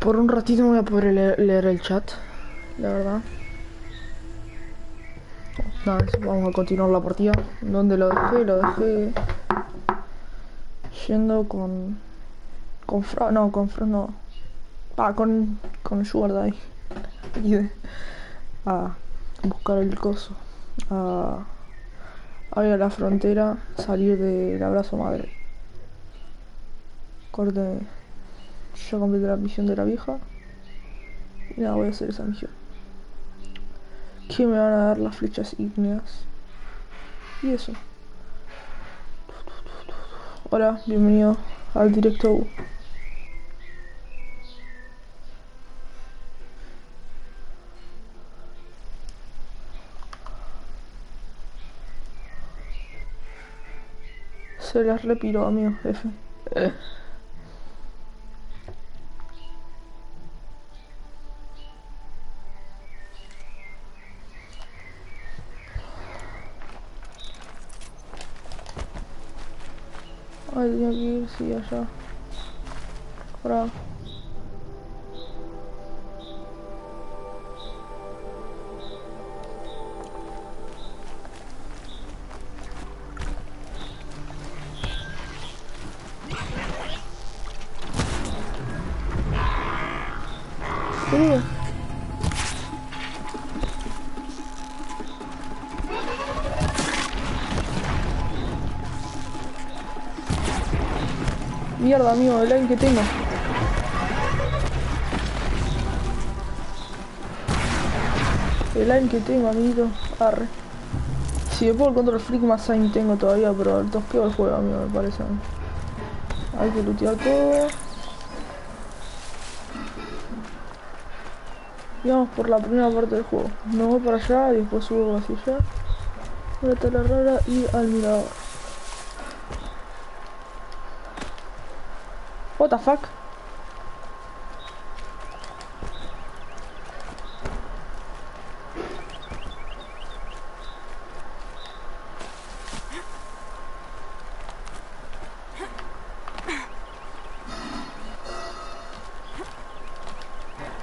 Por un ratito no voy a poder leer el chat, la verdad. Nada, vamos a continuar la partida. ¿Dónde lo dejé? Lo dejé yendo con Fra... No, con Fra no. Ah, con Sugar Daddy. A buscar el coso. A ir a la frontera, salir del abrazo madre. Corte. Ya completé la misión de la vieja. Y nada, voy a hacer esa misión. Que me van a dar las flechas ígneas. Y eso. Hola, bienvenido al directo. Se las repiro, amigo, F. Ay, tenía que ir, sí, allá. Ahora. Boludo. Mierda, amigo, el aim que tengo. El aim que tengo, amiguito. Arre. Si me pongo el control freak, más aim tengo todavía, pero el tosqueo el juego, amigo, me parece. Hay que lootear todo. Y vamos por la primera parte del juego. Me voy para allá y después subo hacia allá. Una tela rara y al mirador. What the fuck?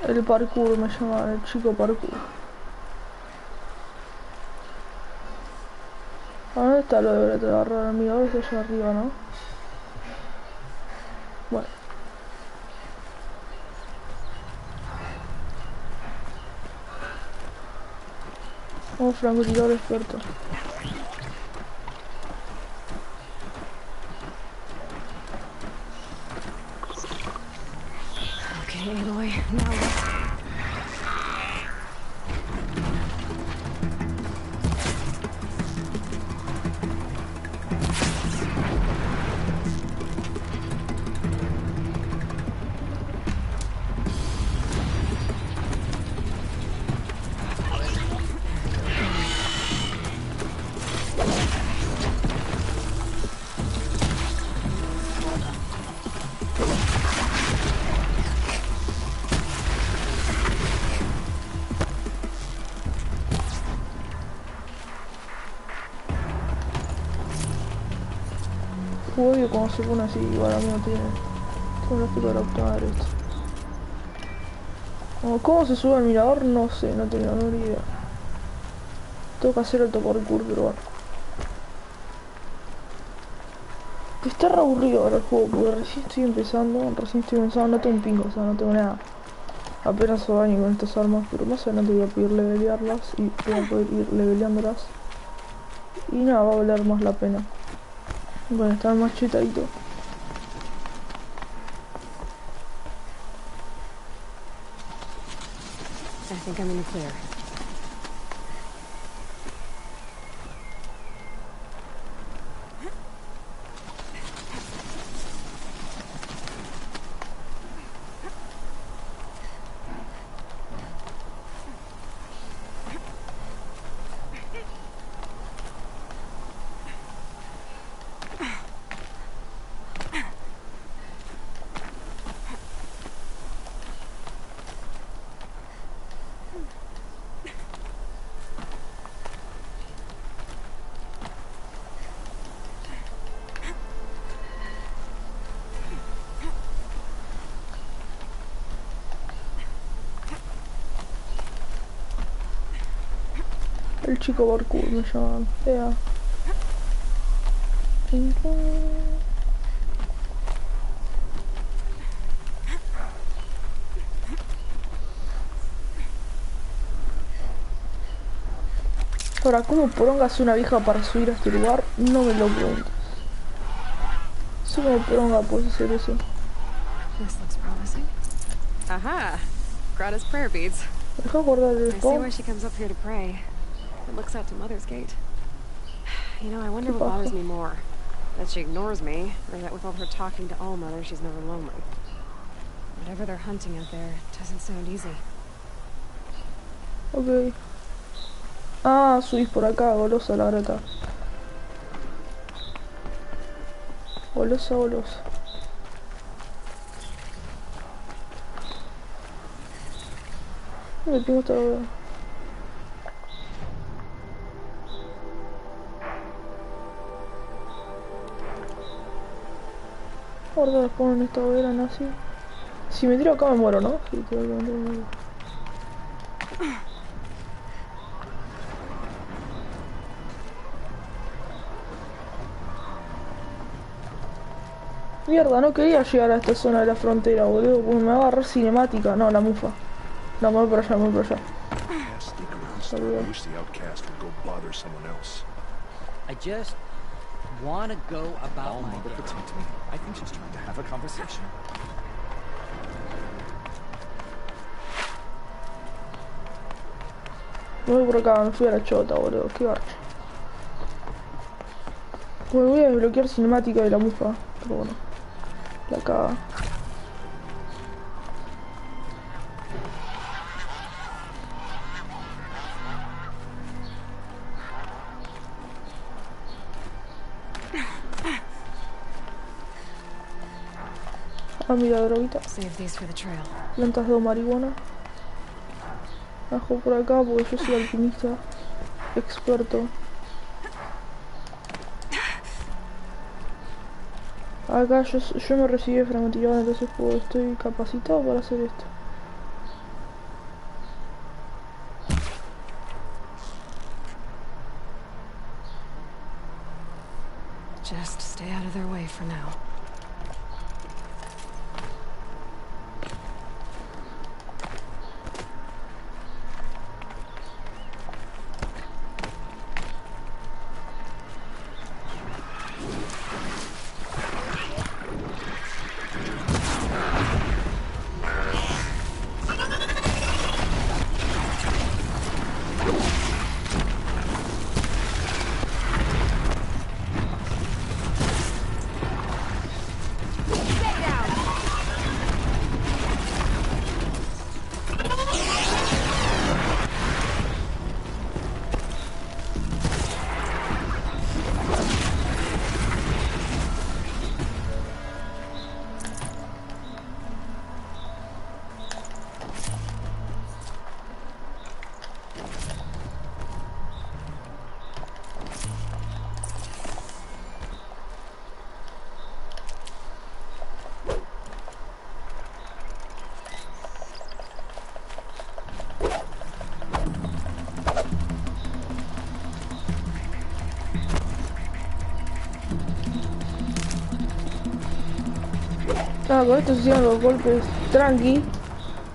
El parkour me llama, el chico parkour. ¿A dónde está lo de tela rara? El mirador está allá arriba, ¿no? Bueno. Vamos, francotirador experto. Okay, Aloy, now what? Odio cuando se pone así, igual a mí no tiene un gráfico de la puta madre esto. ¿Cómo se sube al mirador? No sé, no tengo ni idea. Tengo que hacer el parkour, pero bueno. Está re aburrido ahora el juego, porque recién estoy empezando, no tengo un pingo, o sea, no tengo nada. Apenas se baño con estas armas, pero más adelante voy a poder levelearlas y voy a poder ir leveleándolas. Y nada, va a valer más la pena. Bueno, está más chetadito. I think I'm in the clear. El chico parkour me llaman. Ea. Ahora, ¿cómo poronga hace una vieja para subir a este lugar? No me lo preguntes. Sé cómo poronga puedes hacer eso. This looks promising. Aha! Greta's prayer beads. Deja guardar el I see spawn. why she comes up here to pray. It looks out to Mother's Gate. You know, I wonder ¿Qué what bothers pasa? me more. That she ignores me, or that with all her talking to All Mother, she's never lonely. Whatever they're hunting out there, it doesn't sound easy. Ok. Ah, subís por acá, golosa la Greta. Golosa, golosa. Me tengo esta hora. Guarda los pongo en esta hoguera, nazi. Si me tiro acá me muero, ¿no? Sí, tiro acá me muero. Mierda, no quería llegar a esta zona de la frontera, boludo. Porque me va a agarrar cinemática. No, la mufa. No, me voy por allá, me voy por allá. I just want to go about my day. I think she's trying to have a conversation. Me voy por acá, me fui a la chota, boludo. Qué garcha. Me voy a desbloquear cinemática de la mufa. Pero bueno. La caga. Ah, mira, droguita. Save these for the trail. Plantas de marihuana. Bajo por acá porque yo soy alpinista experto. Acá yo me recibí de francotirador, entonces pues, estoy capacitado para hacer esto. Just stay out of their way for now. Ah, con esto se hacían los golpes tranqui.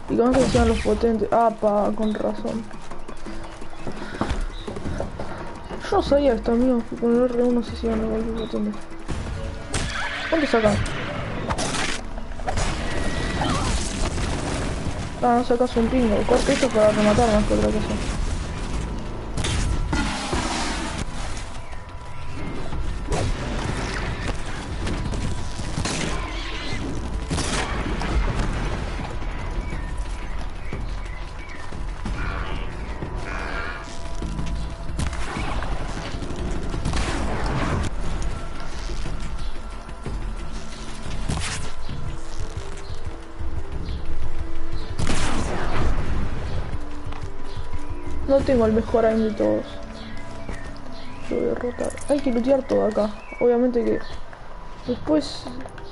Y con esto se hacían los potentes. Ah, con razón. Yo no sabía esto, amigo. Que con el R1 se hacían los golpes potentes. ¿Cuánto sacan? Ah, no sacas un pingo. Corte esto para rematar más que otra cosa. No tengo el mejor aim de todos. Lo voy a derrotar. Hay que lootear todo acá. Obviamente que después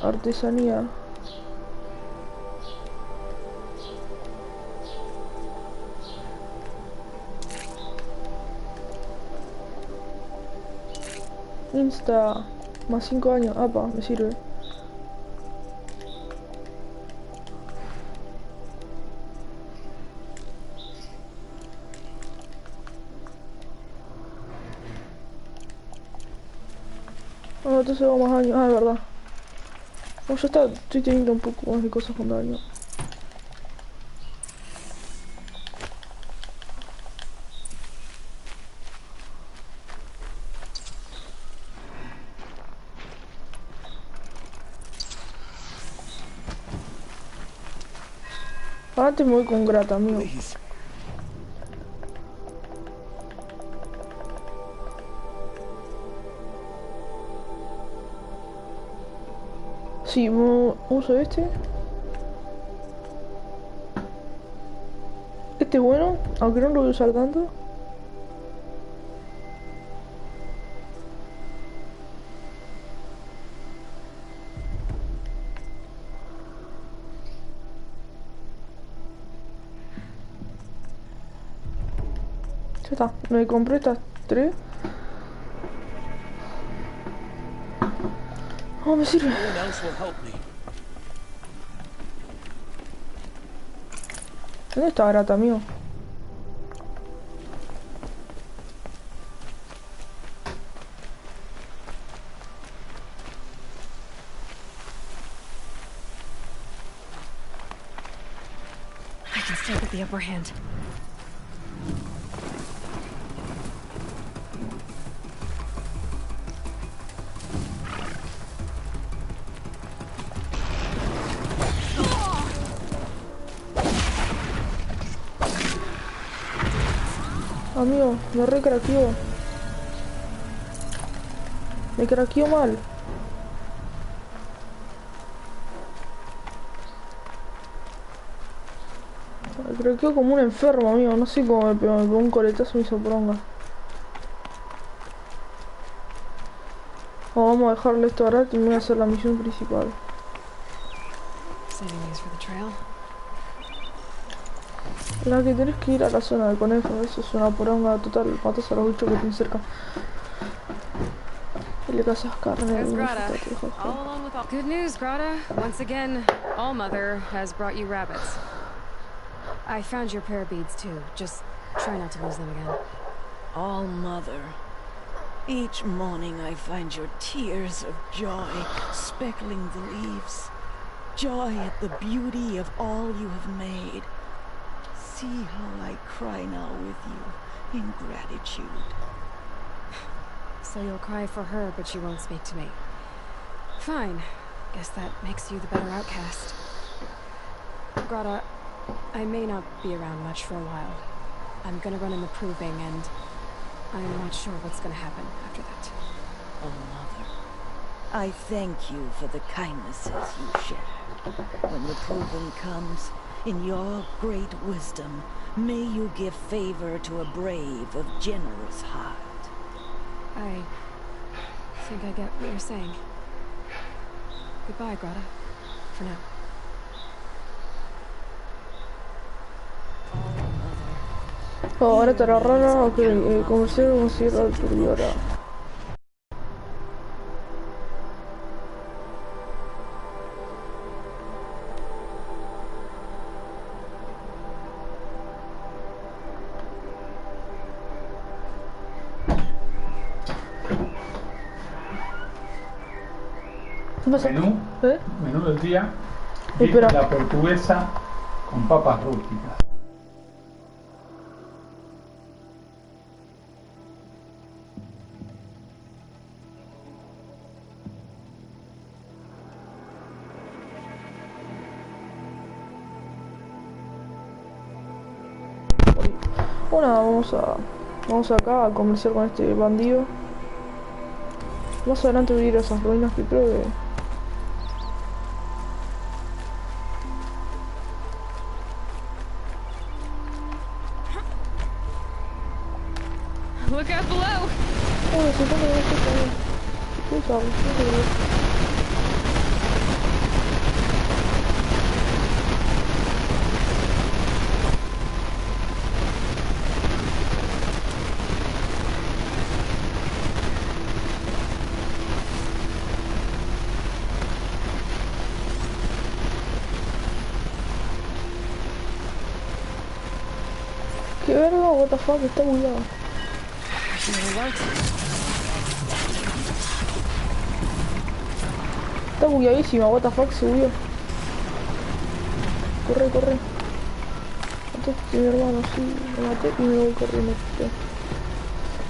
artesanía. Insta. Más 5 años. Apa, me sirve. No, entonces hago más años. Ah, es verdad. No, ya está. Estoy teniendo un poco más de cosas con daño. Antes me voy con grata, amigo. Please. Sí, uso este. Este es bueno, aunque no lo voy a usar tanto. Ya está, me compré estas 3. Oh, me sirve. No one else will help me. ¿Dónde está grata, amigo? I can still get the upper hand. Amigo, me recraqueó. Me craqueó mal. Me craqueó como un enfermo, amigo. No sé cómo me pegó un coletazo y me hizo poronga. Oh, vamos a dejarle esto ahora y voy a hacer la misión principal. Saving these for the trail. La que tenés que ir a la zona de conejos, eso es una poronga total. Matas a los bichos que tienen cerca. Y le cazas carne. There's Y Grata, te dejas all alone with all. Good news, Grata. Once again, All Mother has brought you rabbits. I found your prayer beads too. Just try not to lose them again. All Mother. Each morning I find your tears of joy speckling the leaves. Joy at the beauty of all you have made. See how I cry now with you in gratitude. So you'll cry for her, but you won't speak to me. Fine. Guess that makes you the better outcast. Grata, I may not be around much for a while. I'm gonna run in the proving, and I'm not sure what's gonna happen after that. Oh, Mother, I thank you for the kindnesses you share. When the proving comes, in your great wisdom, may you give favor to a brave of generous heart. I think I get what you're saying. Goodbye, Grata. For now. Oh, ahora te la rara, ok, comencé a conseguir la turbidora. ¿Qué pasa? Menú, ¿Eh? menú del día, Espera. la portuguesa con papas rústicas. Bueno, vamos acá a comerciar con este bandido. Más adelante voy a ir a esas ruinas que creo que... Look out below! Oh, se pone esto también. ¿Qué sabes? ¿Qué sabes? verga? What the fuck, está bugueado. Está bugueadísima, what the fuck, se bugueó. Corre, corre. Maté a mi hermano, sí, me maté y me voy corriendo.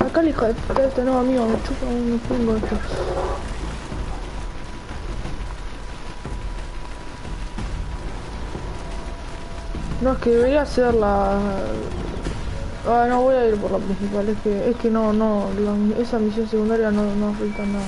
Acá la hija de puta esta no, amigo, me chupa un pingo esto. No, es que debería ser la... Ah, no, voy a ir por la principal, es que no, esa misión secundaria no afecta en nada.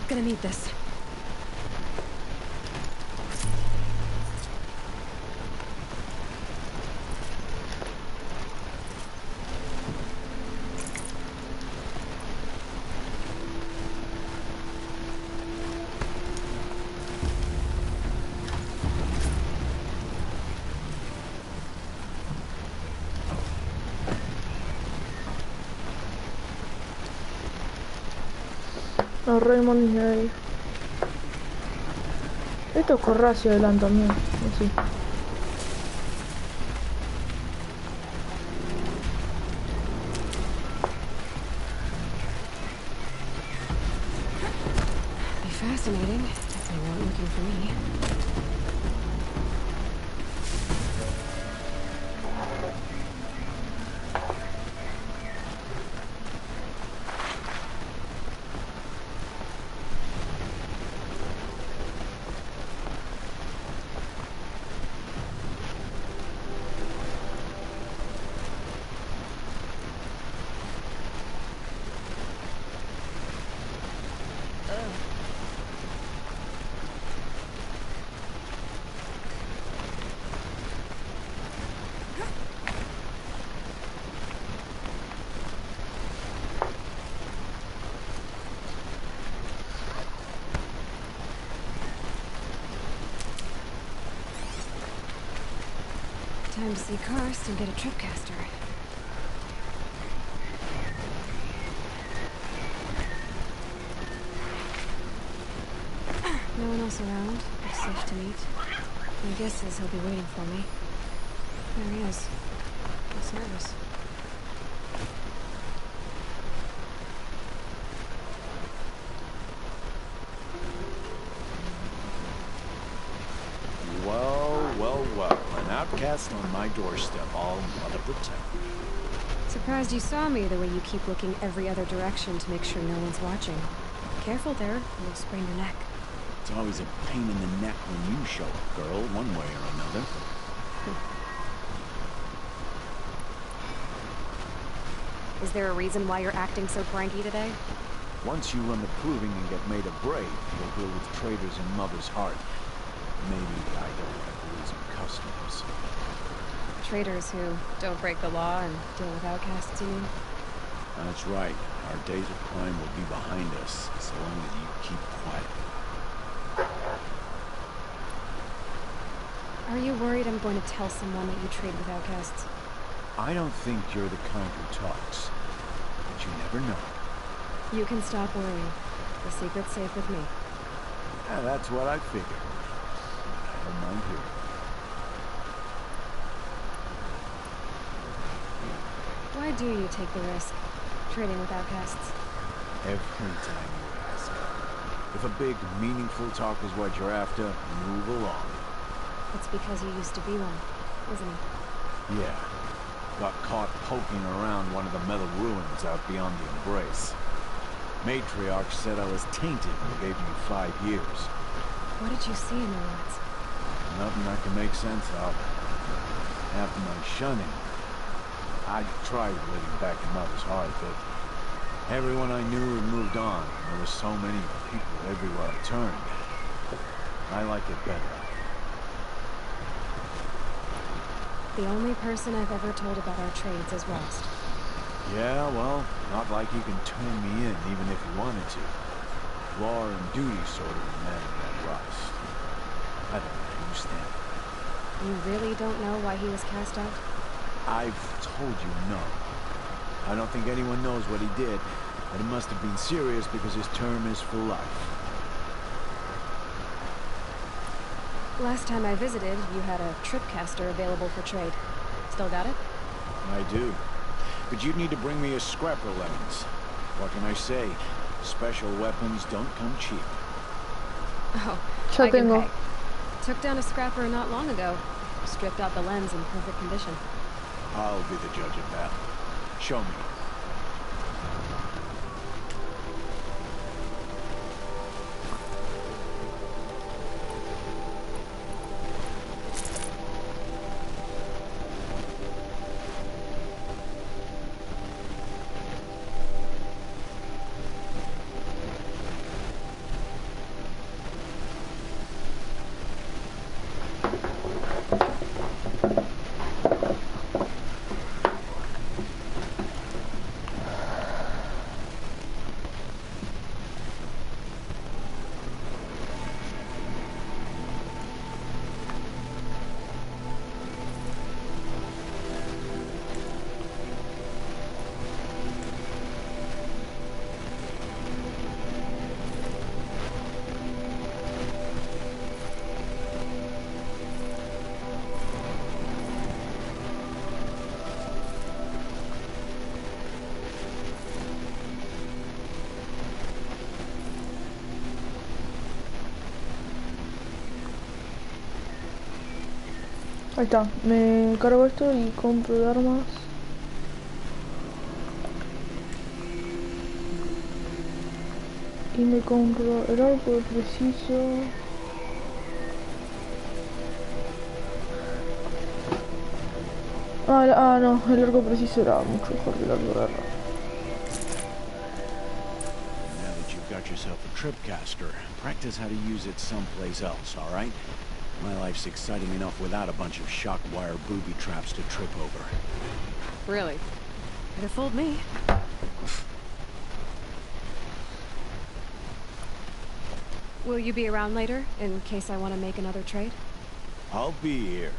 Gonna need this. No, Raymond y ahí. Esto corre hacia adelante también, así. Be fascinating if they weren't looking for me. Time to see Karst and get a tripcaster. No one else around. It's safe to meet. My guess is he'll be waiting for me. There he is. Looks nervous. An outcast on my doorstep, all mother protect. Surprised you saw me the way you keep looking every other direction to make sure no one's watching. Careful there, you'll sprain your neck. It's always a pain in the neck when you show up, girl, one way or another. Is there a reason why you're acting so cranky today? Once you run the proving and get made a brave, you'll deal with traitors in Mother's Heart. Maybe I don't have to lose some customers. Traitors who don't break the law and deal with outcasts, you mean? That's right. Our days of crime will be behind us, so long as you keep quiet. Are you worried I'm going to tell someone that you trade with outcasts? I don't think you're the kind who talks, but you never know. You can stop worrying. The secret's safe with me. Yeah, that's what I figured. I don't mind hearing. Why do you take the risk, trading with outcasts? Every time you ask. If a big, meaningful talk is what you're after, move along. It's because you used to be one, isn't it? Yeah. Got caught poking around one of the metal ruins out beyond the Embrace. Matriarch said I was tainted and gave me 5 years. What did you see in the ruins? Nothing I can make sense of. After my shunning, I tried living back in Mother's Heart, but everyone I knew had moved on. There were so many people everywhere I turned. I like it better. The only person I've ever told about our trades is Rost. Yeah, well, not like you can turn me in, even if you wanted to. Law and duty sort of demanding that Rust. I don't understand. You really don't know why he was cast out? I've told you no. I don't think anyone knows what he did, but it must have been serious because his term is for life. Last time I visited, you had a tripcaster available for trade. Still got it? I do. But you'd need to bring me a scrapper lens. What can I say? Special weapons don't come cheap. Oh, Yo I can tengo. pay. Took down a scrapper not long ago. Stripped out the lens in perfect condition. I'll be the judge of that. Show me. Ahí está, me cargo esto y compro de armas. Y me compro el arco preciso. No, el arco preciso era mucho mejor que el arco de guerra. Now that you've got yourself a tripcaster, practice how to use it someplace else, all right? My life's exciting enough without a bunch of shock wire booby traps to trip over. Really? Could have fooled me. Will you be around later, in case I want to make another trade? I'll be here.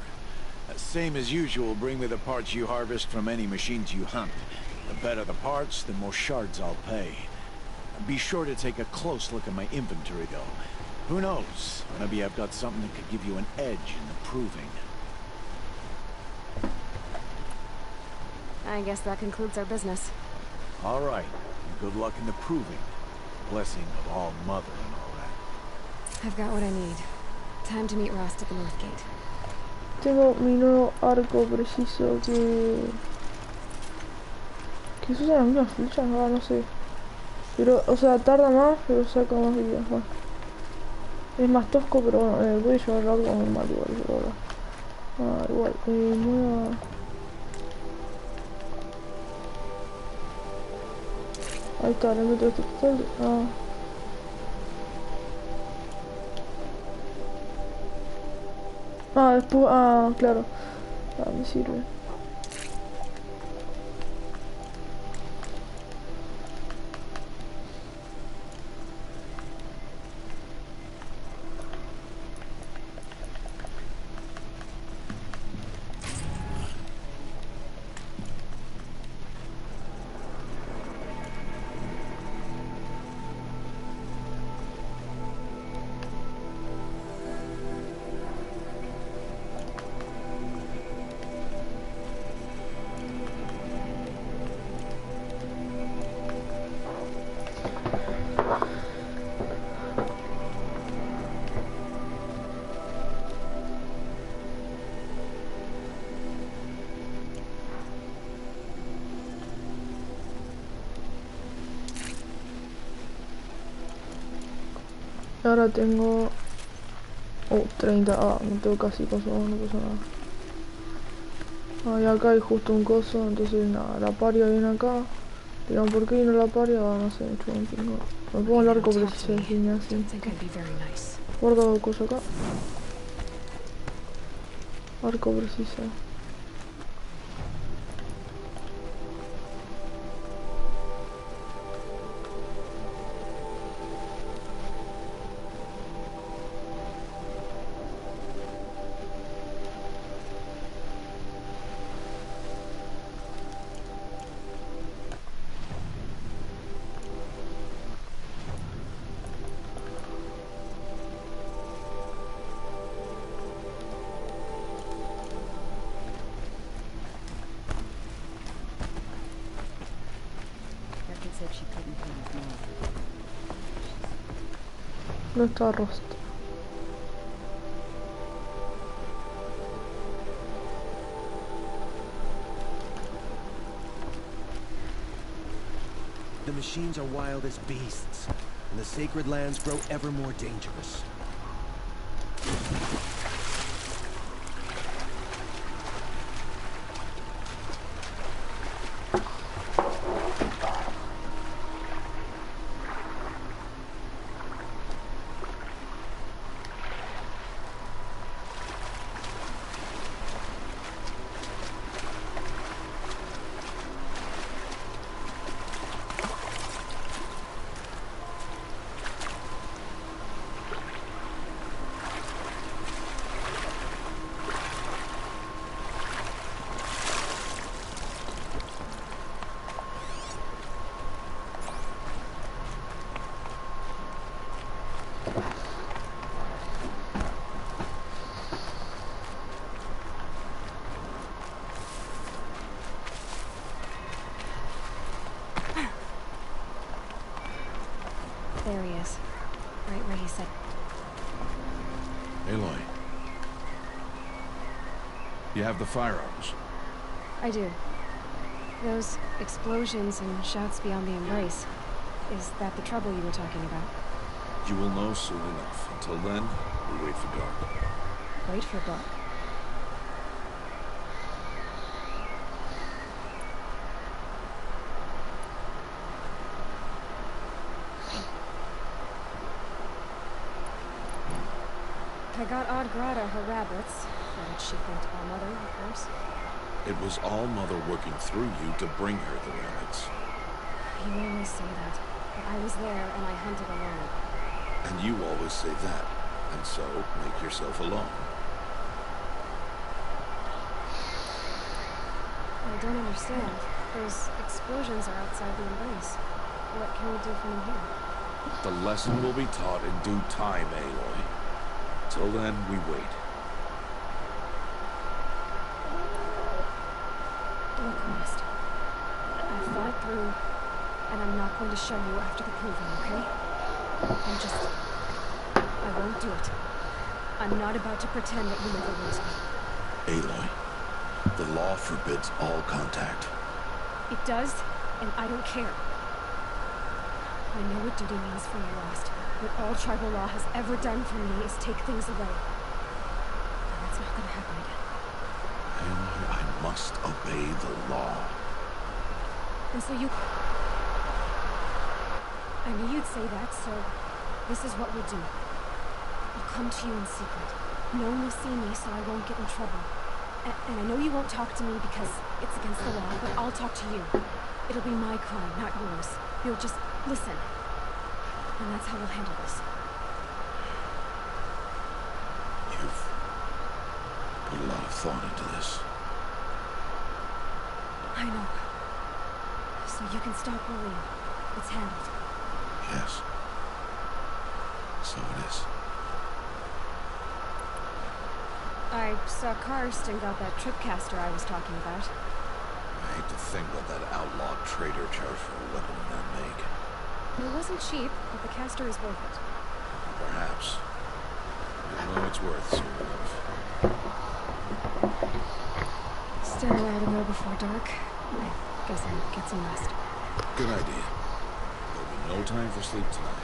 Same as usual, bring me the parts you harvest from any machines you hunt. The better the parts, the more shards I'll pay. Be sure to take a close look at my inventory, though. Who knows? Maybe I've got something that could give you an edge in the proving. I guess that concludes our business. All right. Good luck in the proving. Blessing of all mother and all that. I've got what I need. Time to meet Rost at the North Gate. Tengo mi nuevo arco preciso que se usa las mismas flechas, no sé. Pero, o sea, tarda más, pero saca más vida. Bueno. Es más tosco, pero bueno, voy a llevar algo normal igual por ahora. Igual, voy Ahí está, le meto este cristal. Ah. Ah, después. Ah, claro. Ah, me sirve. Ahora tengo... Oh, 30. Ah, no tengo casi cosas, no pasa nada. Ah, y acá hay justo un coso, entonces nada, la paria viene acá. Dirán, ¿por qué vino la paria? Ah, no sé, me chupo un pingo. Me pongo el arco preciso de línea así. Guardo cosa acá. Arco preciso. No está rosto. The machines are wild as beasts, and the sacred lands grow ever more dangerous. There he is. Right where he said. Aloy. You have the firearms. I do. Those explosions and shouts beyond the embrace. Is that the trouble you were talking about? You will know soon enough. Until then, we wait for dark. Wait for dark. I got Odd Grata her rabbits, for which she thanked All Mother, of course. It was All Mother working through you to bring her the rabbits. You always say that, but I was there and I hunted alone. And you always say that, and so make yourself alone. I don't understand. Those explosions are outside the embrace. What can we do from in here? The lesson will be taught in due time, Aloy. Till then, we wait. Look, Honest. I thought it through, and I'm not going to show you after the proving, okay? I won't do it. I'm not about to pretend that you never raised me. Aloy, the law forbids all contact. It does, and I don't care. I know what duty means for you, Lost, but all tribal law has ever done for me is take things away. And that's not gonna happen again. Aloy, I must obey the law. And so you... I knew you'd say that, so this is what we'll do. I'll come to you in secret. No one will see me, so I won't get in trouble. And I know you won't talk to me because it's against the law, but I'll talk to you. It'll be my crime, not yours. You'll just listen. And that's how we'll handle this. You've put a lot of thought into this. I know. So you can stop worrying. It's handled. Yes. So it is. I saw Karst got that tripcaster I was talking about. I hate to think what that outlaw trader charged for a weapon of that make. It wasn't cheap, but the caster is worth it. Perhaps. I know it's worth soon enough. Still a while to go before dark. I guess I'll get some rest. Good idea. There'll be no time for sleep tonight.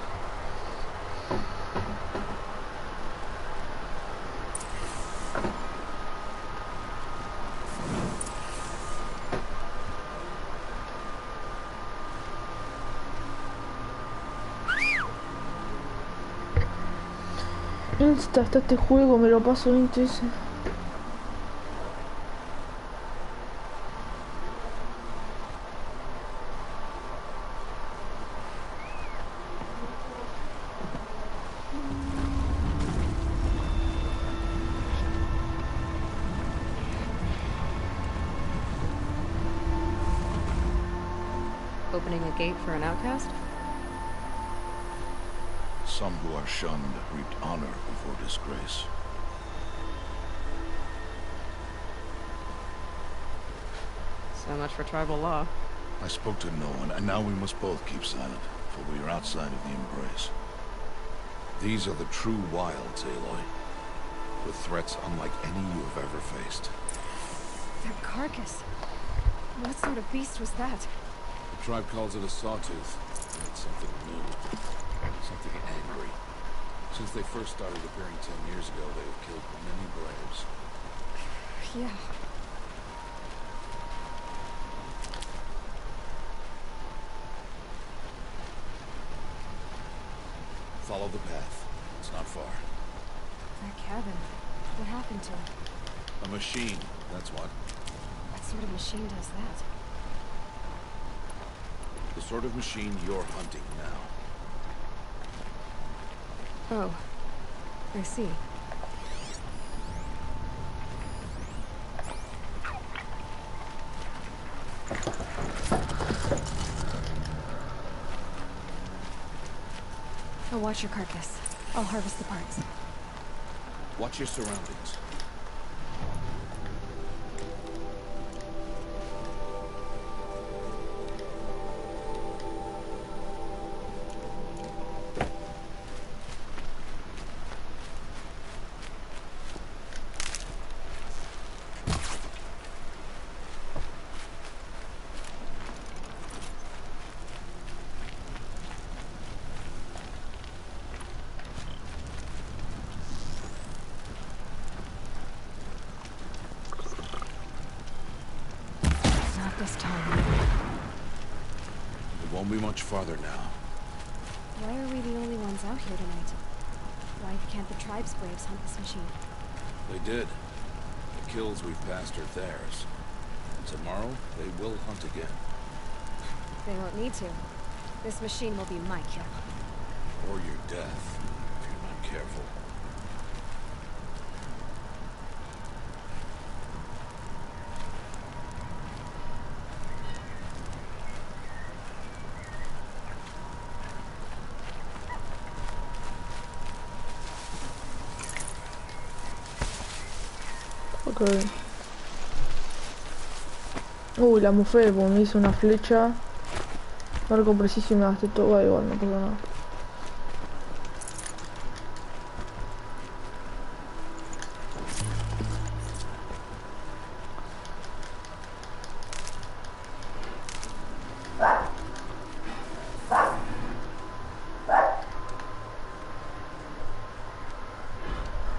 Insta, está este juego, me lo paso 20 veces. Opening a gate for an outcast? Some who are shunned reaped honor before disgrace. So much for tribal law. I spoke to no one, and now we must both keep silent, for we are outside of the embrace. These are the true wilds, Aloy, with threats unlike any you have ever faced. That carcass. What sort of beast was that? The tribe calls it a sawtooth, and it's something new, something angry. Since they first started appearing 10 years ago, they have killed many braves. Yeah. Follow the path. It's not far. That cabin. What happened to it? A machine, that's what. What sort of machine does that? The sort of machine you're hunting now. Oh. I see. I'll watch your carcass. I'll harvest the parts. Watch your surroundings. This time. It won't be much farther now. Why are we the only ones out here tonight? Why can't the tribe's braves hunt this machine? They did. The kills we've passed are theirs. And tomorrow, they will hunt again. They won't need to. This machine will be my kill. Or your death, if you're not careful. Ok. Uy, la mufé, porque me hizo una flecha. Marco preciso y me gasté todo. Va, igual, no pasa nada.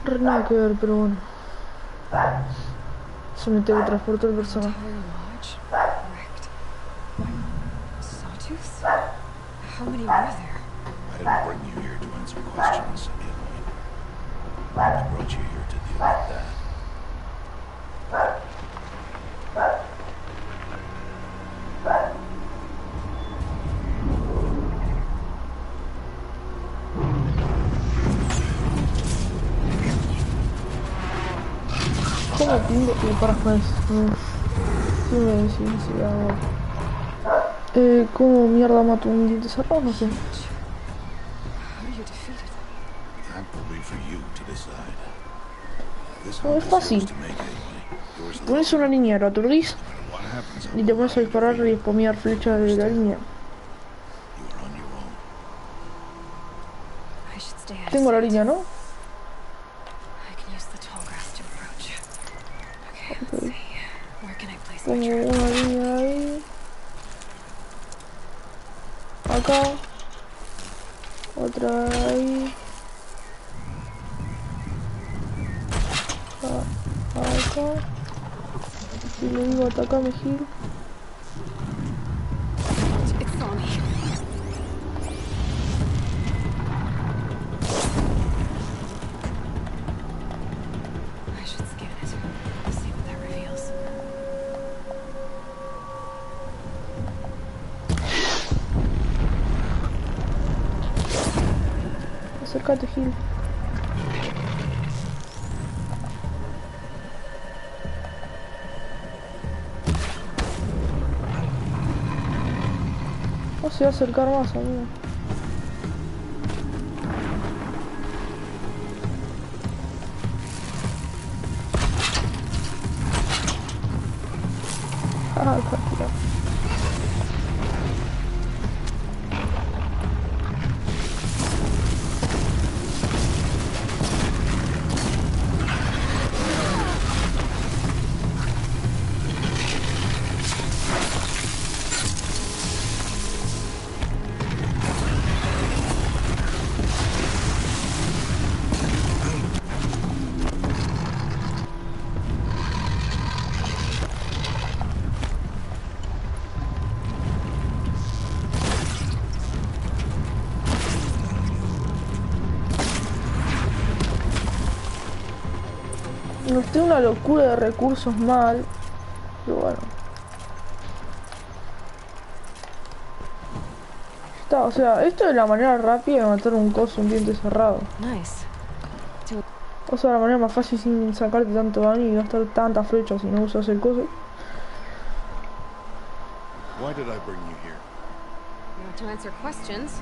Re nada que ver, pero bueno. Se me tengo que transportar el personaje. Entire lodge wrecked. What? Sawtooths? How many were there? didn't bring you here to answer questions, Aloy. I brought you here to deal with that. ¿Cómo pingo? Y para con eso. Sí me decís, sí, hago. ¿Cómo mierda mato un diente cerrado? No sé. How do you defeat it? That will be for you to decide. This No, hunt es is fácil. yours to make, Aloy. Yours alone. Pones una línea, lo aturdís No matter what happens, I y will te pones a allow you to disparar y defeat it. spamear flechas de la línea. You are on your own. I should stay out of Tengo la sight. línea, ¿no? I can use the tall grass to approach. Okay, let's see. Where can I place my Pongo trap? una línea ahí. Acá. Otra ahí. Acá. Y le digo atacame, Gil. It's on me. I should scan it. See what that reveals. Acércate, Gil. No se va a acercar más, amigo. Ah, cantidad. Noté una locura de recursos mal, pero bueno. Está, o sea, esto es la manera rápida de matar un coso, un diente cerrado. Nice. O sea, la manera más fácil sin sacarte tanto daño y gastar tantas flechas si no usas el coso. Why did I bring you here? Not to answer questions.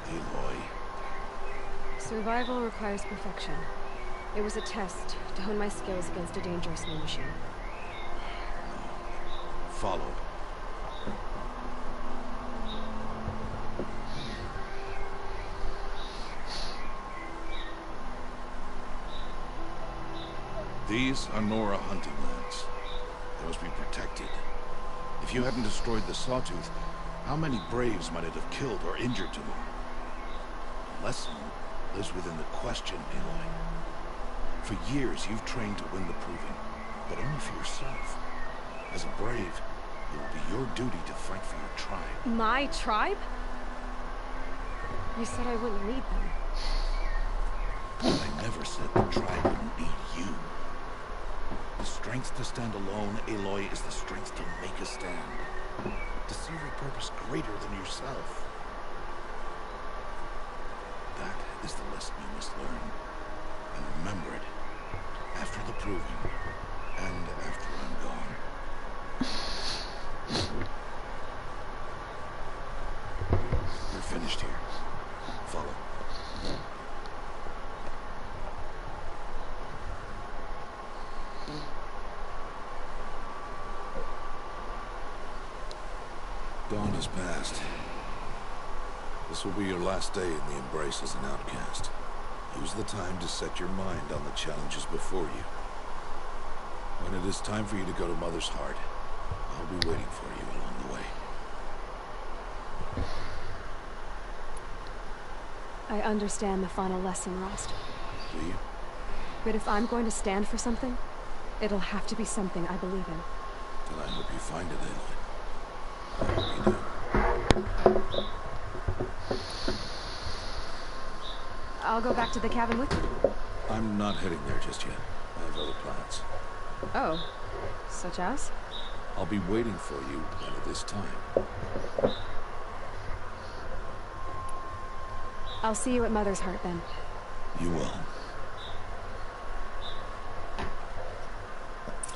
Aloy. Survival requires perfection. It was a test to hone my skills against a dangerous new machine. Follow. These are Nora hunting lands. They must be protected. If you hadn't destroyed the Sawtooth, how many Braves might it have killed or injured to them? The lesson lives within the question, Aloy. For years, you've trained to win the proving, but only for yourself. As a Brave, it will be your duty to fight for your tribe. My tribe? You said I wouldn't lead them. I never said the tribe wouldn't need you. The strength to stand alone, Aloy, is the strength to make a stand. To serve a purpose greater than yourself. That is the lesson you must learn. And remember it. After the proving. And after I'm gone. We're finished here. Follow. Dawn has passed. This will be your last day in the Embrace as an outcast. Use the time to set your mind on the challenges before you. When it is time for you to go to Mother's Heart, I'll be waiting for you along the way. I understand the final lesson, Rost. Do you? But if I'm going to stand for something, it'll have to be something I believe in. Then I hope you find it, Aloy. I hope you do. I'll go back to the cabin with you. I'm not heading there just yet. I have other plans. Oh, such as? I'll be waiting for you at this time. I'll see you at Mother's Heart then. You will.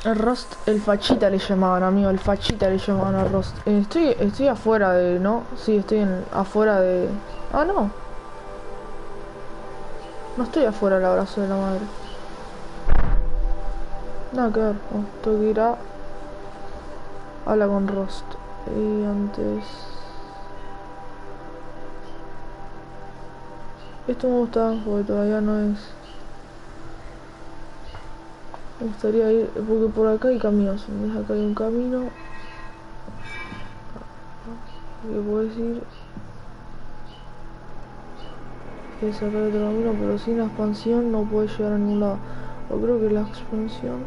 El Rust, el fachita le llamaban, amigo, el fachita le llamaban al Rust. Estoy afuera de, ¿no? Sí, estoy afuera de... Ah, no. No estoy afuera del abrazo de la madre. Nada que ver. Oh, tengo que ir a... Habla con Rust. Y antes... Esto me gusta porque todavía no es... Me gustaría ir, porque por acá hay caminos, ¿ves? Acá hay un camino que puedes ir, es acá hay otro camino, pero sin la expansión no puedes llegar a ningún lado. O creo que la expansión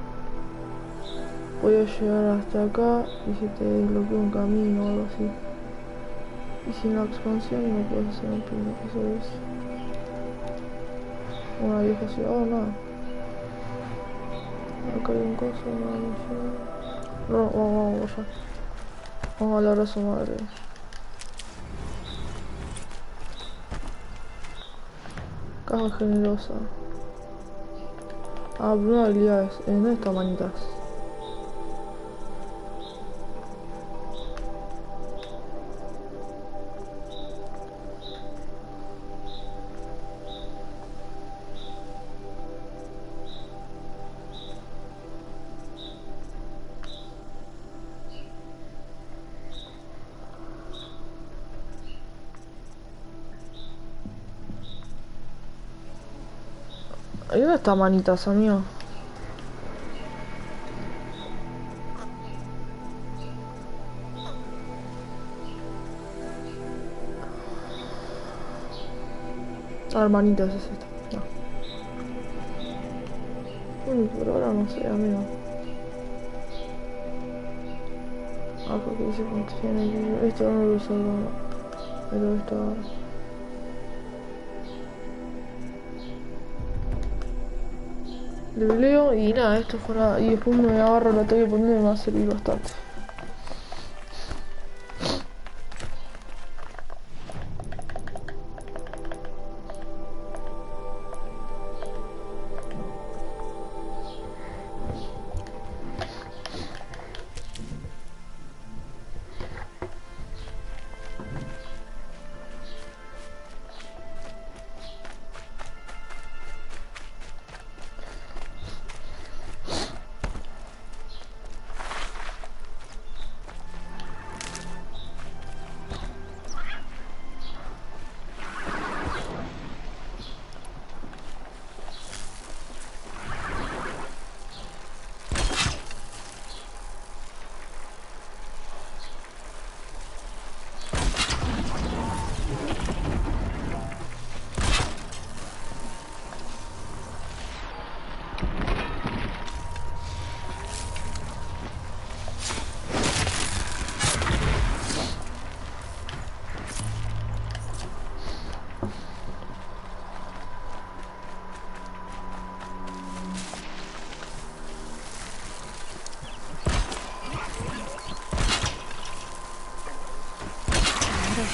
puedes llegar hasta acá y se te desbloquea un camino o algo así. Y sin la expansión no puedes hacer un pino, eso es una vieja ciudad, oh, nada. Acá hay un coso, no, vamos allá. Vamos a hablar a su madre. Caja generosa. Ah, primero habilidades. ¿Dónde está manitas? Ahí dónde está manitas, amigo. A ver, manitas es esta. No. Pero ahora no sé, amigo. Ah, porque dice función. Esto no lo uso, no. Pero esto... Le leo y nada, esto fue nada. Y después me agarro el ataque por mí me va a servir bastante.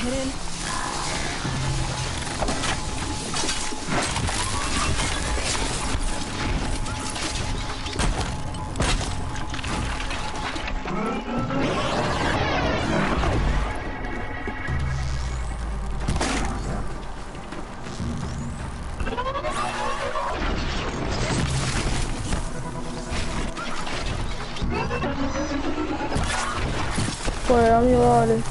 Hidden. Pues amigo, dale.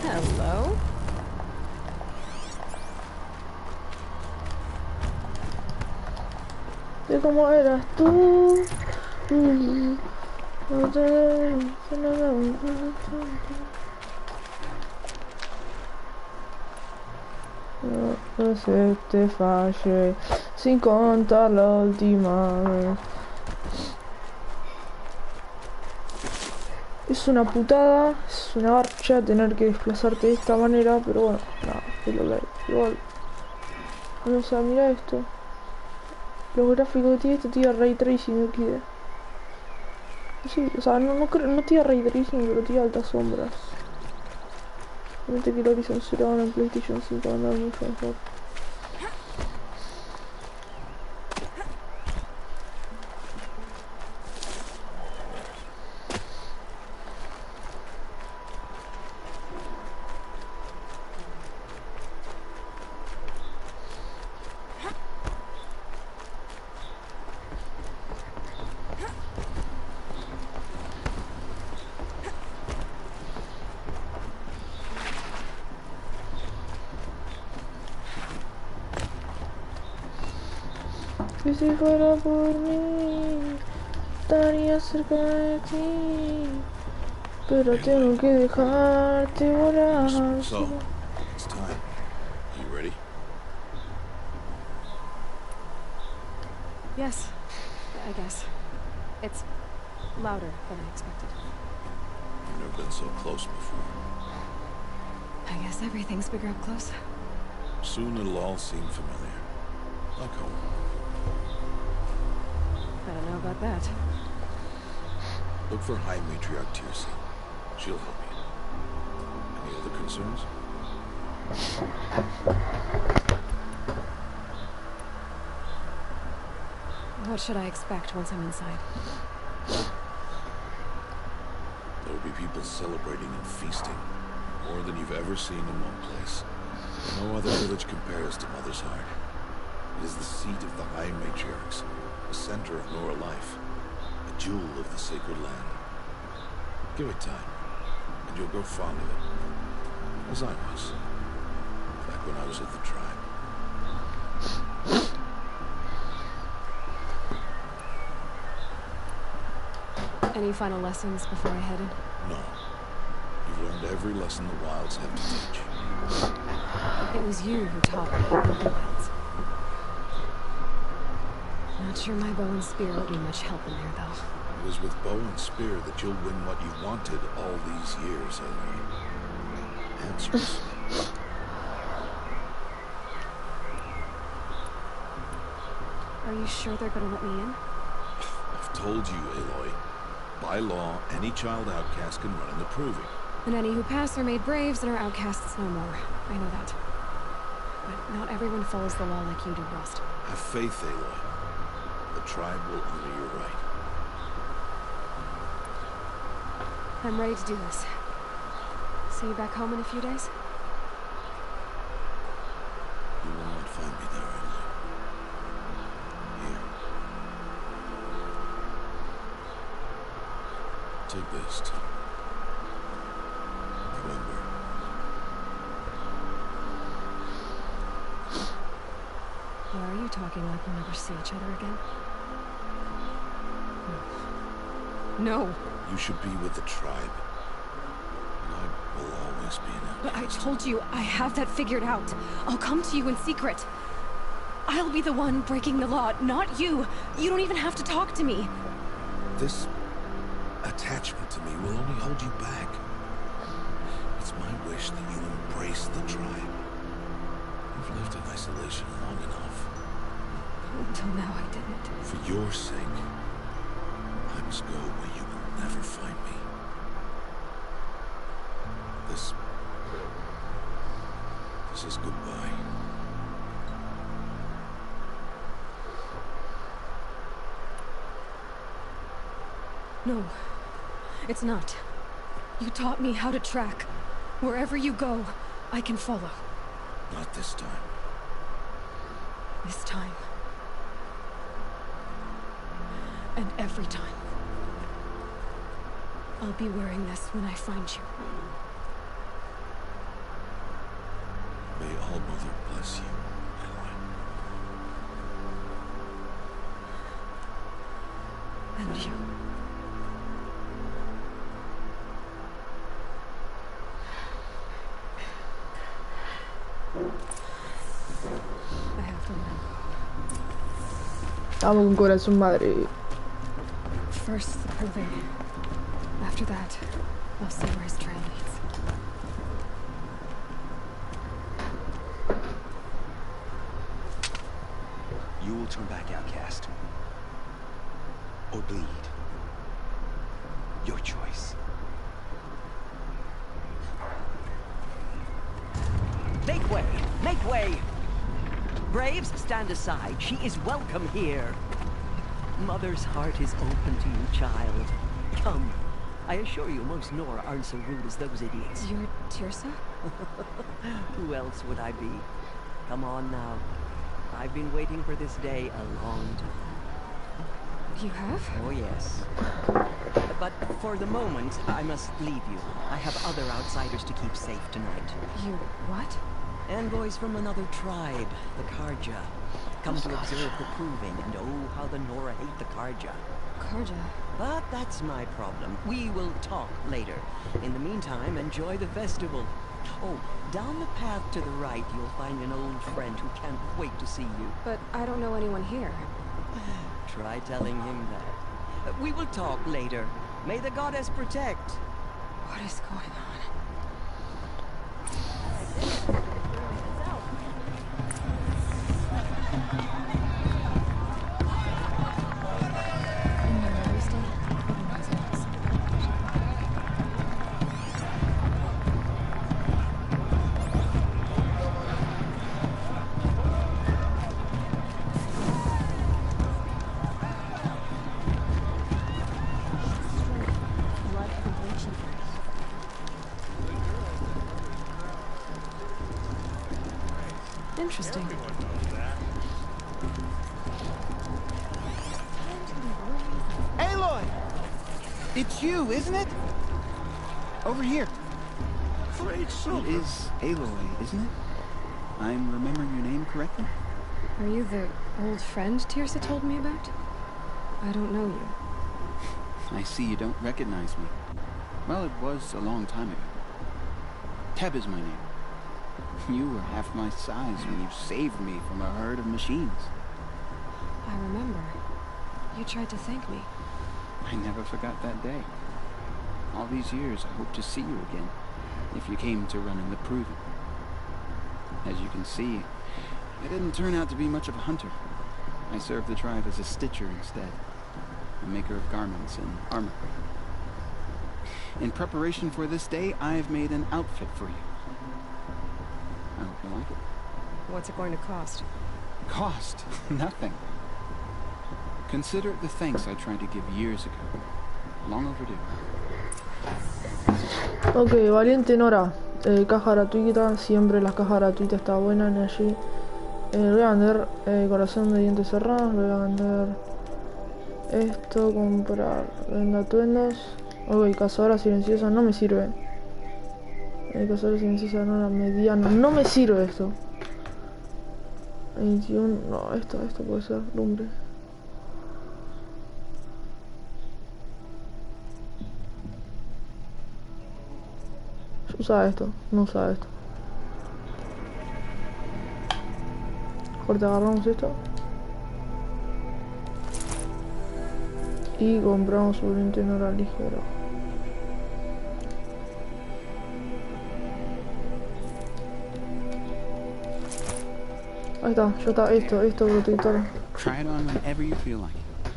Hello. De cómo eras tú. No se te falle, Sin contar la última vez. Es una putada, es una garcha tener que desplazarte de esta manera, pero bueno, nada, es lo que hay. Igual. Vamos a mirar esto. Los gráficos que tiene esto tiene ray tracing XD. Sí, o sea, no tiene ray tracing, pero tiene altas sombras. Realmente que el Horizon Zero Dawn en PlayStation 5 va a andar mucho mejor. Que si fuera por mí, estaría cerca de ti. Pero tengo que dejarte volar. So, it's time. You ready? Yes, I guess. It's louder than I expected. You've never been so close before. I guess everything's bigger up close. Soon it'll all seem familiar. Like home. I don't know about that. Look for High Matriarch Tirsi. She'll help you. Any other concerns? What should I expect once I'm inside? There will be people celebrating and feasting. More than you've ever seen in one place. No other village compares to Mother's Heart. It is the seat of the High Matriarchs, the center of Nora life, a jewel of the sacred land. Give it time, and you'll grow fond of it. As I was, back when I was with the tribe. Any final lessons before I head in? No. You've learned every lesson the wilds have to teach. It was you who taught me about the wilds. Not sure my bow and spear will be much help in there, though. It was with bow and spear that you'll win what you wanted all these years, Aloy. Answers. Are you sure they're gonna let me in? I've told you, Aloy. By law, any child outcast can run in the proving. And any who pass are made braves and are outcasts no more. I know that. But not everyone follows the law like you do, Rust. Have faith, Aloy. The tribe will honor your right. I'm ready to do this. See you back home in a few days? You will not find me there, Aloy. Here. Take this. Remember. Why are you talking like we'll never see each other again? No. You should be with the tribe. And I will always be an But I outcast. told you, I have that figured out. I'll come to you in secret. I'll be the one breaking the law, not you. You don't even have to talk to me. This attachment to me will only hold you back. It's my wish that you embrace the tribe. You've lived in isolation long enough. Until now, I didn't. For your sake, I must go where you will never find me. This is goodbye. No, it's not. You taught me how to track. Wherever you go, I can follow. Not this time. This time. And every time. I'll be wearing this when I find you. May All Mother bless you, Aloy. And you. I have to let him go. Amo con corazón madre. First the proving. After that, I'll see where his trail leads. You will turn back outcast. Or bleed. Your choice. Make way! Make way! Braves, stand aside. She is welcome here. Mother's heart is open to you, child. Come. I assure you, most Nora aren't so rude as those idiots. You're Tirsa? Who else would I be? Come on now. I've been waiting for this day a long time. You have? Oh, yes. But for the moment, I must leave you. I have other outsiders to keep safe tonight. You what? Envoys from another tribe, the Karja. Come to observe the proving, and oh, how the Nora hate the Karja. Karja? But that's my problem. We will talk later. In the meantime, enjoy the festival. Oh, down the path to the right, you'll find an old friend who can't wait to see you. But I don't know anyone here. Try telling him that. We will talk later. May the goddess protect. What is going on? Interesting. Aloy! It's you, isn't it? Over here. It is Aloy, isn't it? I'm remembering your name correctly? Are you the old friend Tirsa told me about? I don't know you. I see you don't recognize me. Well, it was a long time ago. Teb is my name. You were half my size when you saved me from a herd of machines. I remember. You tried to thank me. I never forgot that day. All these years, I hope to see you again, if you came to run in the proving. As you can see, I didn't turn out to be much of a hunter. I served the tribe as a stitcher instead, a maker of garments and armor. In preparation for this day, I've made an outfit for you. I hope you like it. What's it going to cost? Cost? Nothing. Consider it the thanks I tried to give years ago. Long overdue. Ok, valiente Nora. Caja gratuita, siempre las cajas gratuitas está buena en allí. Voy a vender corazón de dientes cerrados, voy a vender esto, comprar atuendos. Ok, cazadora silenciosa no me sirve. Cazadora silenciosa no, la mediana, no me sirve esto. 21, no, esto puede ser lumbre. Yo usaba esto, no usaba esto. Corte, agarramos esto y compramos un tenor ligero. Ahí está, ya está, esto protector. Try it on whenever you feel like it.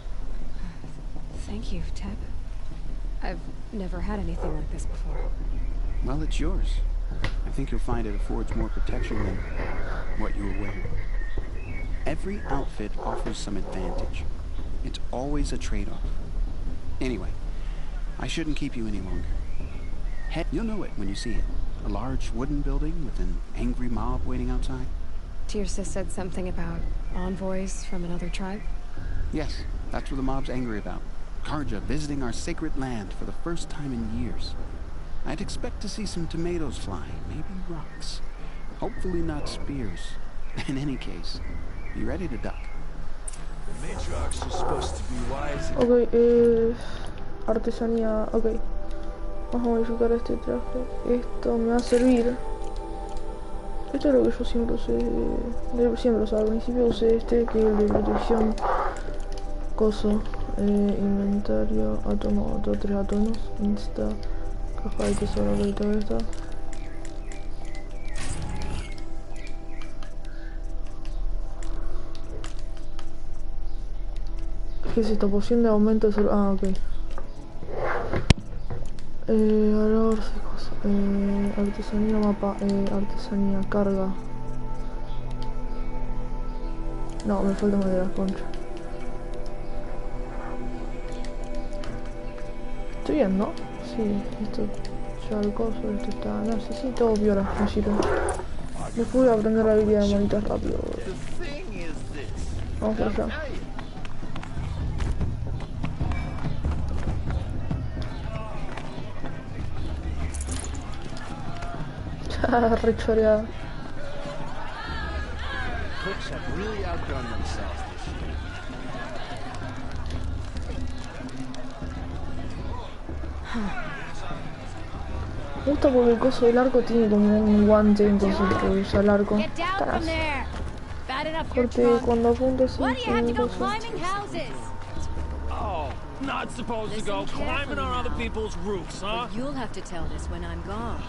Thank you, Teb. I've never had anything like this before. Well, it's yours. I think you'll find it affords more protection than what you were wearing. Every outfit offers some advantage. It's always a trade-off. Anyway, I shouldn't keep you any longer. You'll know it when you see it. A large wooden building with an angry mob waiting outside. Tirsa said something about envoys from another tribe? Yes, that's what the mob's angry about. Karja visiting our sacred land for the first time in years. I'd expect to see some tomatoes fly, maybe rocks. Hopefully not spears. In any case, be ready to duck. The Matrox is supposed to be wise. Ok, artesanía, ok. Vamos a modificar este traje. Esto me va a servir. Esto es lo que yo siempre usé. Siempre usaba al principio, usé este, que es el de protección coso. Inventario, átomo, otros 3 átomos. Insta, caja de tesoro, que todo esto. ¿Qué es esta poción de aumento de salud? Ah, ok. Ahora cosas. Artesanía, mapa. Artesanía, carga. No, me falta madera, concha. Estoy bien, ¿no? Sí, esto ya el coso, esto está... No, sí, todo viola, me sirve. Después voy a aprender la habilidad de manitas rápido. Vamos por allá. Re choreada. Cooks have really outdone themselves this year. Me gusta porque el coso del arco tiene como un guante, entonces que usa el arco. Taras. Porque cuando apunto así, tiene coso. Oh, not supposed to go climbing on other people's roofs, huh? But you'll have to tell this when I'm gone.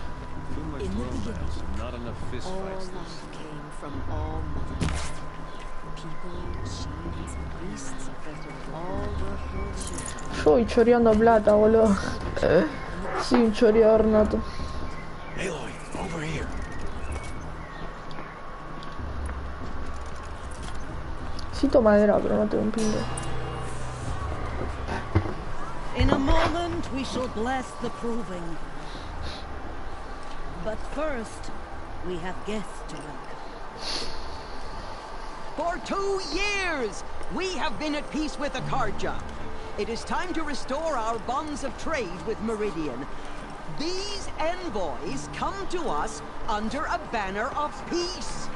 Too much romance and not enough fist All fights. love came from all mothers. People, machines, beasts, all were her children. Yo voy choreando plata, boludo. Sí, un choreador nato. Aloy, over here. Necesito madera, pero no tengo un pingo. In a moment, we shall bless the proving. But first, we have guests to welcome. For 2 years, we have been at peace with Akarja. It is time to restore our bonds of trade with Meridian. These envoys come to us under a banner of peace.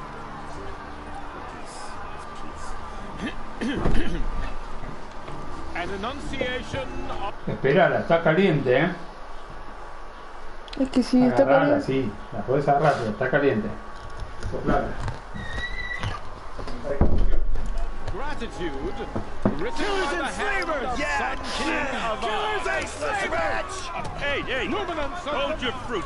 An enunciation of... Esperala, está caliente, ¿eh? Es que si está Agarrala, caliente. sí, la podés agarrar, pero está caliente. Soplala. Gratitude, written by the hand of Sun King of Hey, hold your fruit.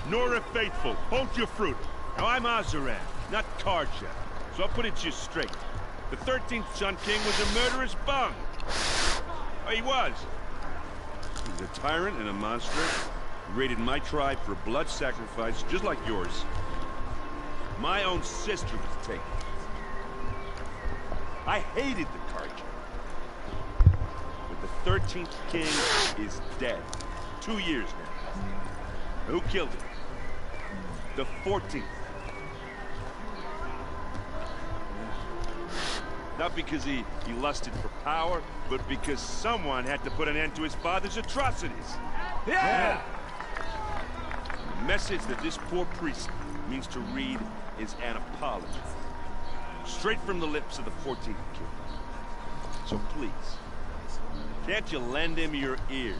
Nora Faithful, hold your fruit. Now, I'm Azaran, not Karja, so I'll put it just straight. The 13th Sun King was a murderous bung. Oh, he was. He was a tyrant and a monster. He raided my tribe for blood sacrifice, just like yours. My own sister was taken. I hated the Karja. But the 13th king is dead. 2 years now. Who killed him? The 14th. Not because he lusted for power, but because someone had to put an end to his father's atrocities. Yeah! The message that this poor priest means to read is an apology. Straight from the lips of the 14th king. So please, can't you lend him your ears?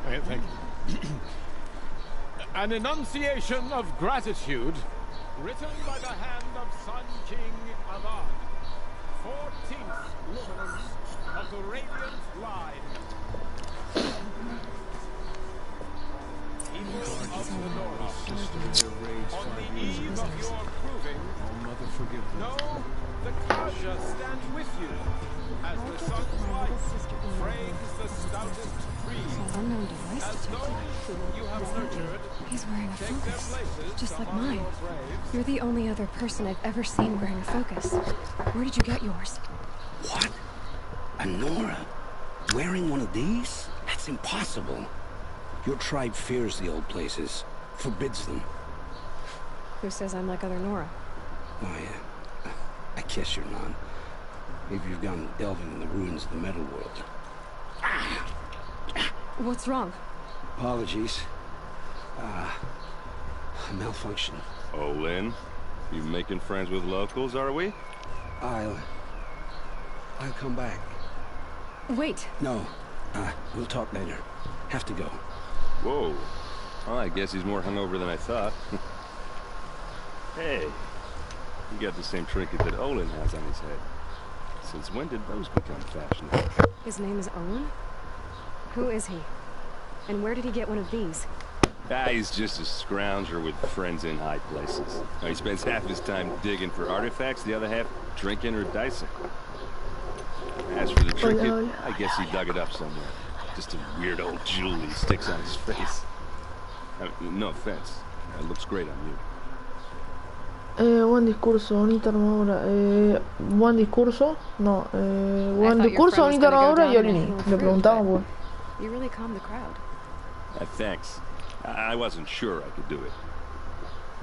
Okay, thank you. An enunciation of gratitude, written by the hand of Sun King Avad, 14th luminance of the Radiant Line. People of the Nora, on the eve of your proving, know the Karja stand with you as the sun's light frames the stoutest trees. Unknown device As those detected. you have nurtured, He's wearing a take their focus, places just like among mine. your braves. You're the only other person I've ever seen wearing a focus. Where did you get yours? What? A Nora? Wearing one of these? That's impossible. Your tribe fears the old places, forbids them. Who says I'm like other Nora? Why, I guess you're not. Maybe you've gone delving in the ruins of the metal world. What's wrong? Apologies. Malfunction. Oh, Lynn, you making friends with locals, are we? I'll come back. Wait. No, we'll talk later. Have to go. Whoa. Well, I guess he's more hungover than I thought. Hey, He got the same trinket that Olin has on his head. Since when did those become fashionable? His name is Owen? Who is he? And where did he get one of these? Ah, he's just a scrounger with friends in high places. Now, he spends half his time digging for artifacts, the other half drinking or dicing. As for the trinket, I guess he dug it up somewhere. Just a weird old jewel he sticks on his face. No offense. It looks great on you. Buen discurso, bonita armadura. Buen discurso, no. Buen discurso, bonita armadura y Olini. Le preguntamos por. You really calmed the crowd. Thanks. I wasn't sure I could do it.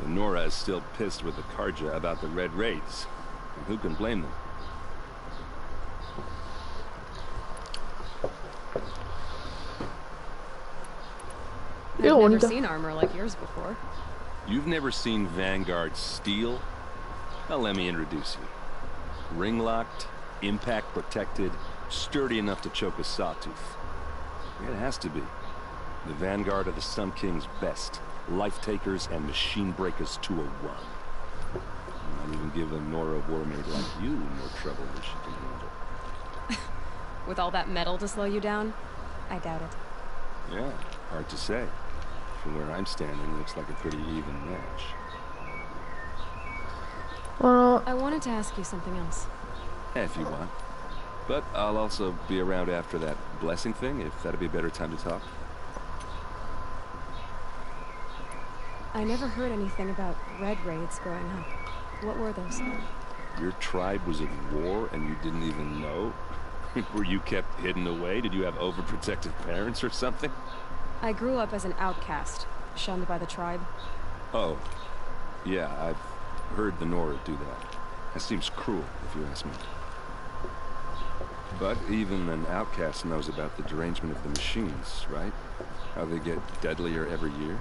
And Nora is still pissed with the Karja about the Red Raids. And who can blame them? I've never seen armor like yours before. You've never seen Vanguard steel? Well, let me introduce you. Ring-locked, impact-protected, sturdy enough to choke a sawtooth. It has to be. The Vanguard of the Sun King's best. Life-takers and machine breakers to a one. Not even give a Nora warmaid like you more trouble than she can handle. With all that metal to slow you down? I doubt it. Yeah, hard to say. From where I'm standing, looks like a pretty even match. I wanted to ask you something else. If you want. But I'll also be around after that blessing thing, if that'd be a better time to talk. I never heard anything about Red Raids growing up. What were those? Your tribe was at war and you didn't even know? Were you kept hidden away? Did you have overprotective parents or something? I grew up as an outcast, shunned by the tribe. Oh. Yeah, I've heard the Nora do that. That seems cruel, if you ask me. But even an outcast knows about the derangement of the machines, right? How they get deadlier every year.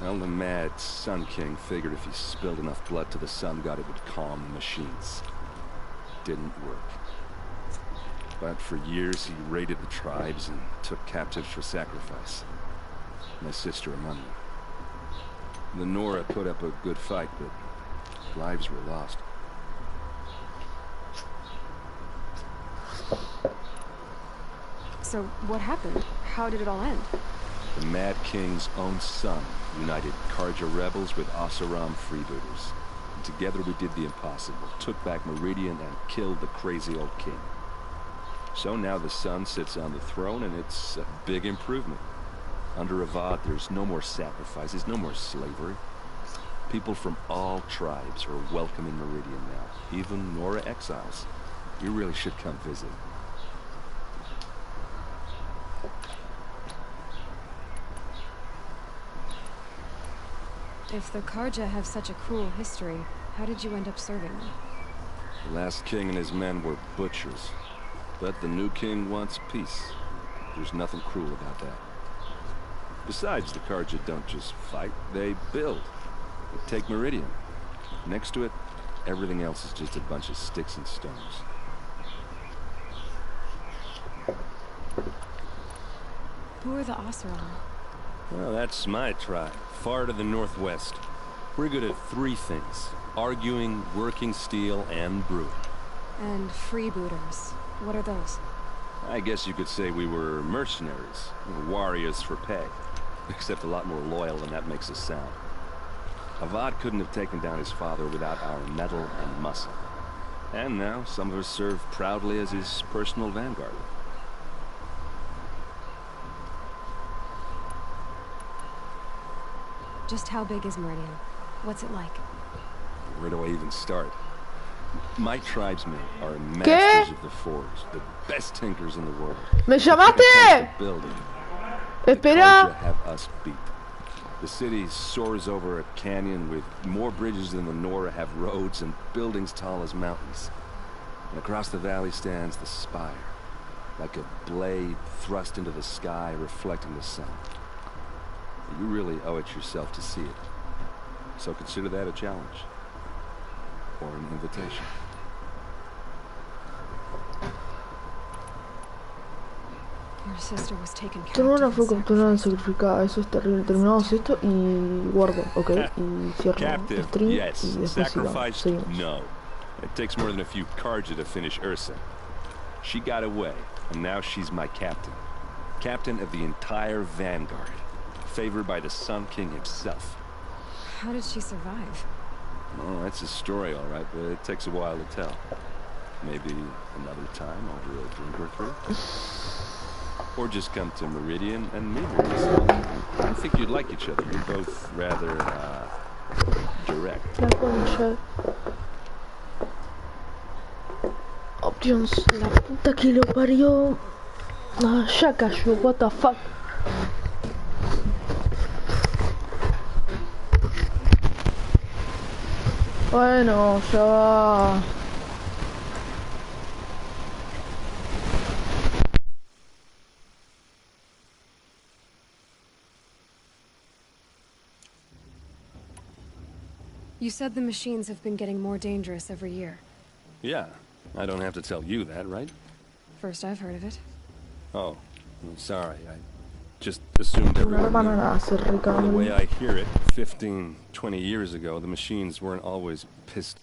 Well, the mad Sun King figured if he spilled enough blood to the Sun God, it would calm the machines. Didn't work. But for years, he raided the tribes and took captives for sacrifice. My sister among them. The Nora put up a good fight, but lives were lost. So, what happened? How did it all end? The Mad King's own son united Karja rebels with Oseram freebooters. And together we did the impossible, took back Meridian and killed the crazy old king. So now the son sits on the throne and it's a big improvement. Under Avad, there's no more sacrifices, no more slavery. People from all tribes are welcome in Meridian now, even Nora exiles. You really should come visit. If the Karja have such a cruel history, how did you end up serving them? The last king and his men were butchers. But the new king wants peace. There's nothing cruel about that. Besides, the Karja don't just fight, they build. Take Meridian. Next to it, everything else is just a bunch of sticks and stones. Who are the Oseram? Well, that's my tribe, far to the northwest. We're good at three things. Arguing, working steel, and brewing. And freebooters. What are those? I guess you could say we were mercenaries. Warriors for pay. Except a lot more loyal than that makes us sound. Avad couldn't have taken down his father without our metal and muscle. And now, some of us serve proudly as his personal vanguard. Just how big is Meridian? What's it like? Where do I even start? My tribesmen are masters of the forge, the best tinkers in the world. ¿Me llamaste? Espera. Have us beat. The city soars over a canyon with more bridges than the Nora have roads and buildings tall as mountains. And across the valley stands the spire, like a blade thrust into the sky reflecting the sun. You really owe it yourself to see it. So consider that a challenge. Or an invitation. You're sister was taken Tu hermana captive fue and capturada y sacrificed. sacrificada, eso es terrible. Terminamos esto y guardo, ok, y cierro Captive, stream yes. y después Sacrificed, seguimos. no. It takes more than a few Karja to finish Ursa. She got away, and now she's my captain. Captain of the entire Vanguard. Favored by the Sun King himself. How did she survive? Oh, that's a story, all right, but it takes a while to tell. Maybe another time over a drink or three. Or just come to Meridian and meet her. I think you'd like each other. You're both rather, direct. La concha. Oh, Dios, la puta que lo parió. Ah, ya cayó, what the fuck. Bueno, ya va. You said the machines have been getting more dangerous every year. Yeah, I don't have to tell you that, right? First I've heard of it. Oh, I'm sorry. I just assumed everyone knew. Well, the way I hear it, 15, 20 years ago, the machines weren't always pissed.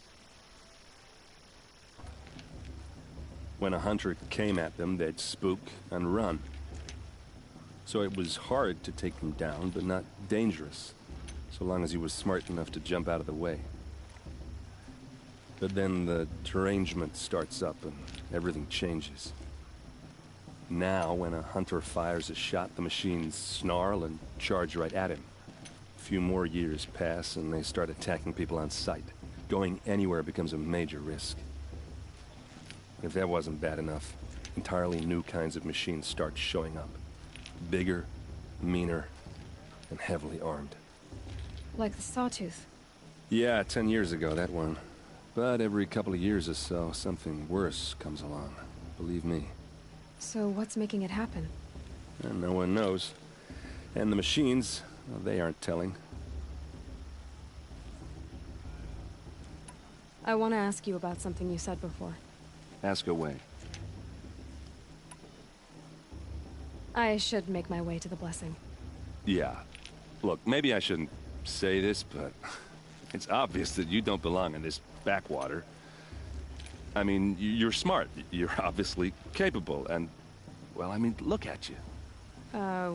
When a hunter came at them, they'd spook and run. So it was hard to take them down, but not dangerous, so long as he was smart enough to jump out of the way. But then the derangement starts up and everything changes. Now, when a hunter fires a shot, the machines snarl and charge right at him. A few more years pass and they start attacking people on sight. Going anywhere becomes a major risk. If that wasn't bad enough, entirely new kinds of machines start showing up. Bigger, meaner, and heavily armed. Like the Sawtooth. Yeah, 10 years ago, that one. But every couple of years or so, something worse comes along. Believe me. So what's making it happen? And no one knows. And the machines, well, they aren't telling. I want to ask you about something you said before. Ask away. I should make my way to the blessing. Yeah. Look, maybe I shouldn't say this, but it's obvious that you don't belong in this backwater. I mean, you're smart. You're obviously capable, and, well, I mean, look at you.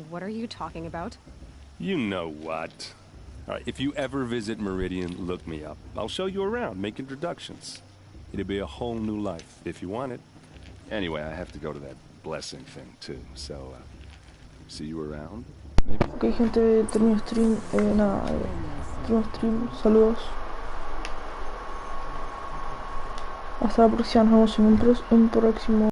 What are you talking about? You know what. All right, if you ever visit Meridian, look me up. I'll show you around, make introductions. It'll be a whole new life, if you want it. Anyway, I have to go to that blessing thing, too, so, see you around, maybe? Ok, gente, termino stream, nada, termino stream, saludos. Hasta la próxima, nos vemos en un próximo